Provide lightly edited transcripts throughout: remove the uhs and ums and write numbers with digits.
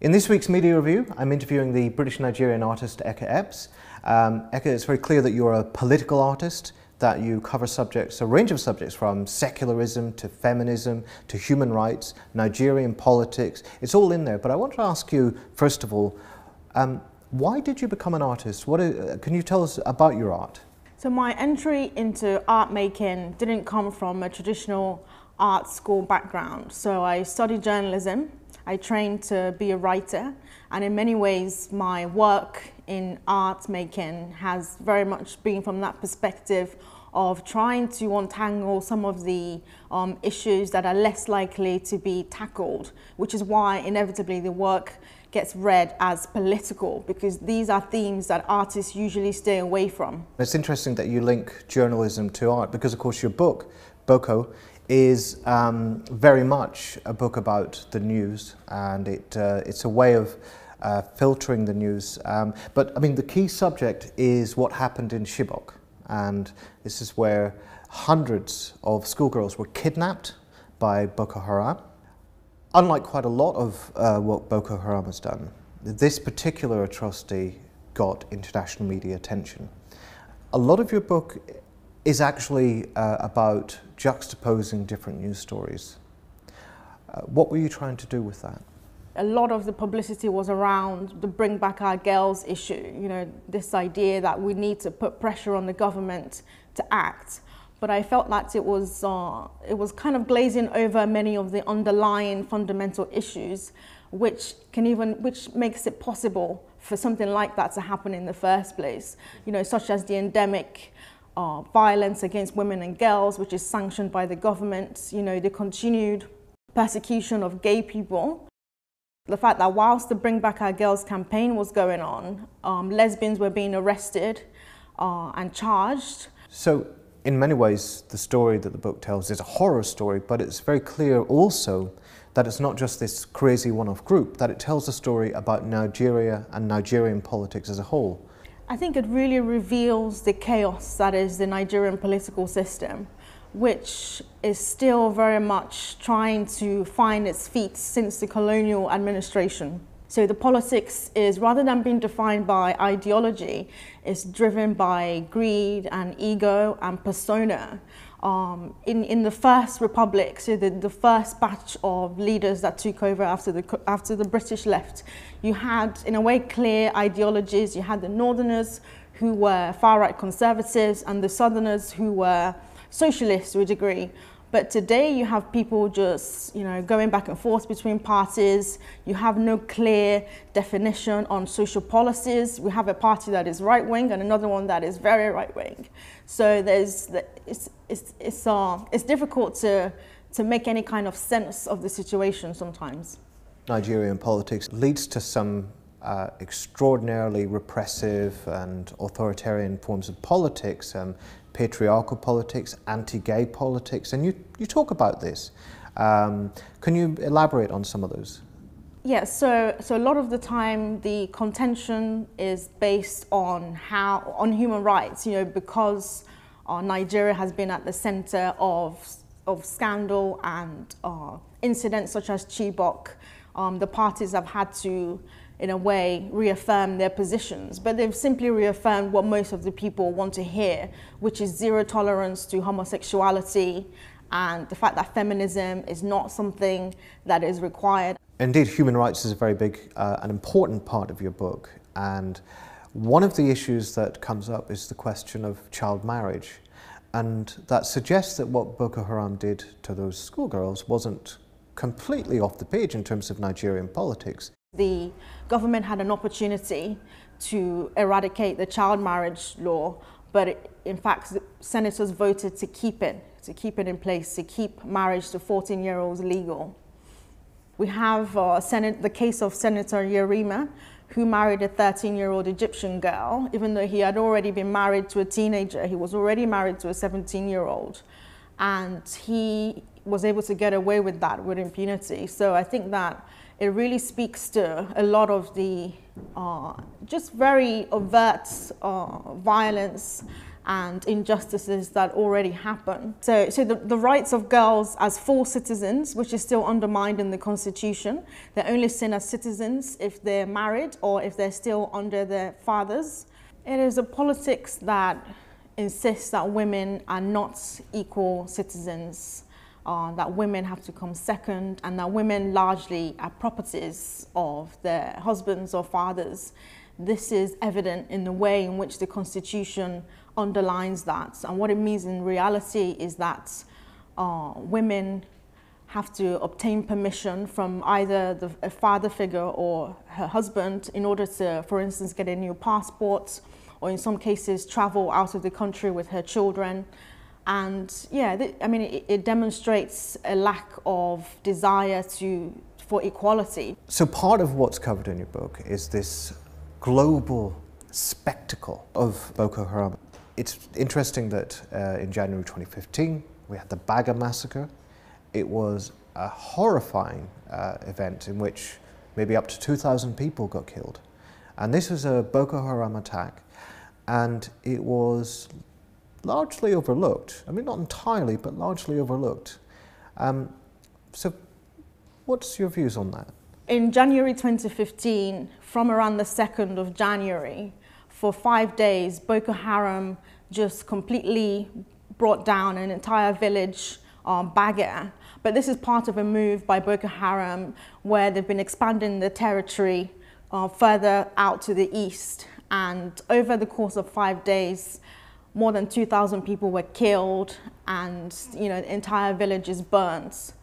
In this week's media review, I'm interviewing the British Nigerian artist Eca Eps. Eca, it's very clear that you're a political artist, that you cover subjects, a range of subjects from secularism to feminism to human rights, Nigerian politics. It's all in there. But I want to ask you, first of all, why did you become an artist? Can you tell us about your art? So my entry into art making didn't come from a traditional art school background. So I studied journalism. I trained to be a writer, and in many ways my work in art making has very much been from that perspective of trying to untangle some of the issues that are less likely to be tackled, which is why inevitably the work gets read as political, because these are themes that artists usually stay away from. It's interesting that you link journalism to art, because of course your book, Boko, is very much a book about the news, and it's a way of filtering the news. But I mean, the key subject is what happened in Chibok, and this is where hundreds of schoolgirls were kidnapped by Boko Haram. Unlike quite a lot of what Boko Haram has done, this particular atrocity got international media attention. A lot of your book is actually about juxtaposing different news stories. What were you trying to do with that? A lot of the publicity was around the Bring Back Our Girls issue, you know, this idea that we need to put pressure on the government to act. But I felt that it was kind of glazing over many of the underlying fundamental issues, which makes it possible for something like that to happen in the first place, you know, such as the endemic violence against women and girls, which is sanctioned by the government, you know, the continued persecution of gay people. The fact that whilst the Bring Back Our Girls campaign was going on, lesbians were being arrested and charged. So in many ways, the story that the book tells is a horror story, but it's very clear also that it's not just this crazy one-off group, that it tells a story about Nigeria and Nigerian politics as a whole. I think it really reveals the chaos that is the Nigerian political system, which is still very much trying to find its feet since the colonial administration. So the politics is, rather than being defined by ideology, is driven by greed and ego and persona. In the first republic, so the first batch of leaders that took over after the British left, you had, in a way, clear ideologies. You had the Northerners, who were far-right conservatives, and the Southerners, who were socialists to a degree. But today you have people just, you know, going back and forth between parties. You have no clear definition on social policies. We have a party that is right-wing and another one that is very right-wing. So it's difficult to make any kind of sense of the situation sometimes. Nigerian politics leads to some extraordinarily repressive and authoritarian forms of politics, patriarchal politics, anti-gay politics, and you talk about this. Can you elaborate on some of those? Yes, so a lot of the time the contention is based on human rights, you know, because Nigeria has been at the center of scandal and incidents such as Chibok. The parties have had to, in a way, reaffirm their positions, but they've simply reaffirmed what most of the people want to hear, which is zero tolerance to homosexuality and the fact that feminism is not something that is required. Indeed, human rights is a very big and important part of your book, and one of the issues that comes up is the question of child marriage, and that suggests that what Boko Haram did to those schoolgirls wasn't completely off the page in terms of Nigerian politics. The government had an opportunity to eradicate the child marriage law, but in fact, senators voted to keep it in place, to keep marriage to 14-year-olds legal. We have the case of Senator Yerima, who married a 13-year-old Egyptian girl, even though he had already been married to a teenager. He was already married to a 17-year-old, and he was able to get away with that with impunity. So I think that it really speaks to a lot of the just very overt violence and injustices that already happen. So the rights of girls as full citizens, which is still undermined in the Constitution. They're only seen as citizens if they're married or if they're still under their fathers. It is a politics that insists that women are not equal citizens, that women have to come second, and that women largely are properties of their husbands or fathers. This is evident in the way in which the Constitution underlines that. And what it means in reality is that women have to obtain permission from either a father figure or her husband in order to, for instance, get a new passport, or in some cases travel out of the country with her children. And yeah, I mean, it demonstrates a lack of desire for equality. So part of what's covered in your book is this global spectacle of Boko Haram. It's interesting that in January 2015, we had the Baga Massacre. It was a horrifying event in which maybe up to 2,000 people got killed. And this was a Boko Haram attack, and it was largely overlooked. I mean, not entirely, but largely overlooked. So what's your views on that? In January 2015, from around the 2nd of January, for 5 days, Boko Haram just completely brought down an entire village, Baga. But this is part of a move by Boko Haram where they've been expanding the territory further out to the east. And over the course of 5 days, more than 2,000 people were killed, and the entire village is burnt.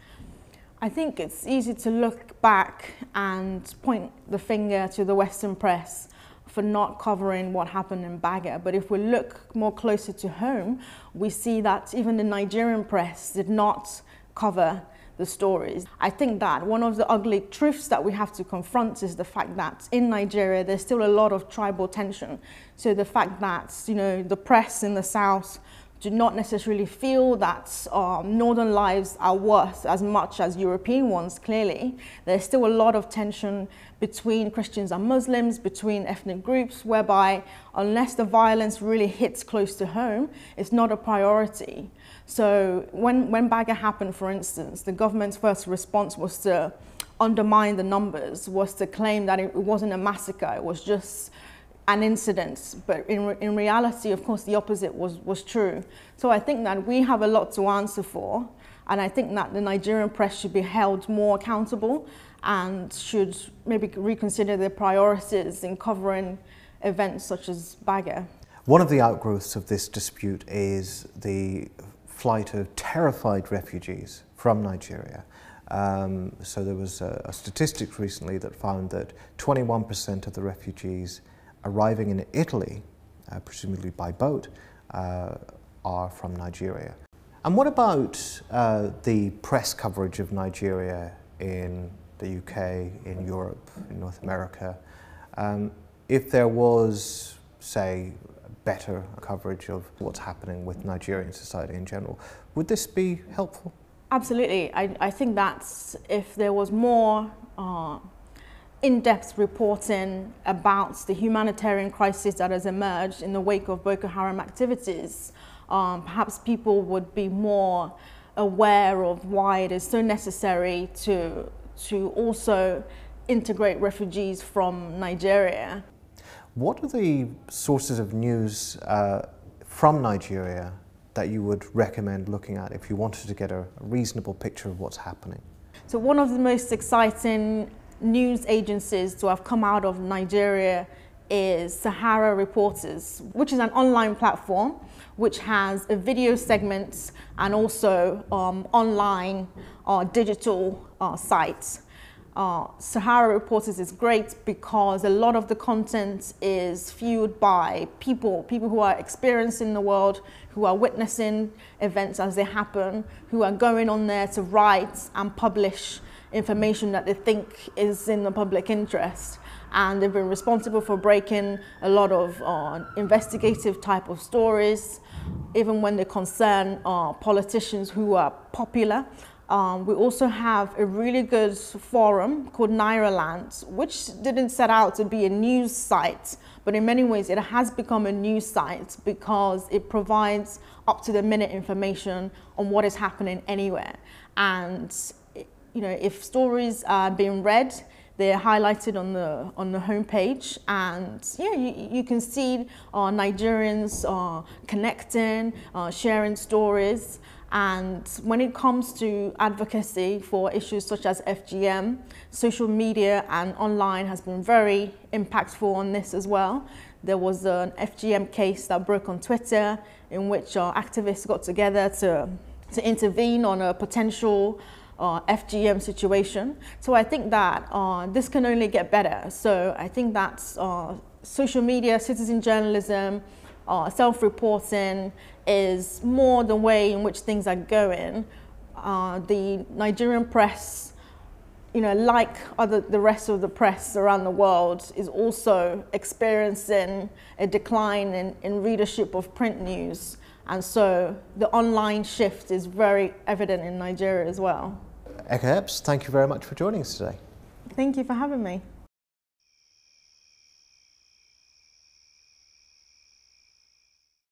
I think it's easy to look back and point the finger to the Western press for not covering what happened in Baga. But if we look more closer to home, we see that even the Nigerian press did not cover the stories. I think that one of the ugly truths that we have to confront is the fact that in Nigeria there's still a lot of tribal tension. So the fact that the press in the south do not necessarily feel that northern lives are worth as much as European ones, clearly. There's still a lot of tension between Christians and Muslims, between ethnic groups, whereby unless the violence really hits close to home, it's not a priority. So when Baga happened, for instance, the government's first response was to undermine the numbers, was to claim that it wasn't a massacre, it was just an incident. But in reality, of course, the opposite was true. So I think that we have a lot to answer for, and I think that the Nigerian press should be held more accountable and should maybe reconsider their priorities in covering events such as Baga. One of the outgrowths of this dispute is the flight of terrified refugees from Nigeria. So there was a statistic recently that found that 21% of the refugees arriving in Italy, presumably by boat, are from Nigeria. And what about the press coverage of Nigeria in the UK, in Europe, in North America? If there was, say, better coverage of what's happening with Nigerian society in general, would this be helpful? Absolutely. I think that if there was more in-depth reporting about the humanitarian crisis that has emerged in the wake of Boko Haram activities, perhaps people would be more aware of why it is so necessary to also integrate refugees from Nigeria. What are the sources of news from Nigeria that you would recommend looking at if you wanted to get a reasonable picture of what's happening? So one of the most exciting news agencies to have come out of Nigeria is Sahara Reporters, which is an online platform which has a video segment and also online digital sites. Sahara Reporters is great because a lot of the content is fueled by people who are experiencing the world, who are witnessing events as they happen, who are going on there to write and publish information that they think is in the public interest. And they've been responsible for breaking a lot of investigative type of stories, even when they concern politicians who are popular. We also have a really good forum called Nairaland, which didn't set out to be a news site, but in many ways it has become a news site because it provides up-to-the-minute information on what is happening anywhere. And if stories are being read, they're highlighted on the homepage, and you can see Nigerians connecting, sharing stories. And when it comes to advocacy for issues such as FGM, social media and online has been very impactful on this as well. There was an FGM case that broke on Twitter in which activists got together to intervene on a potential FGM situation. So I think that this can only get better. So I think that social media, citizen journalism, self-reporting is more the way in which things are going. The Nigerian press, like the rest of the press around the world, is also experiencing a decline in readership of print news. And so the online shift is very evident in Nigeria as well. Eca Eps, thank you very much for joining us today. Thank you for having me.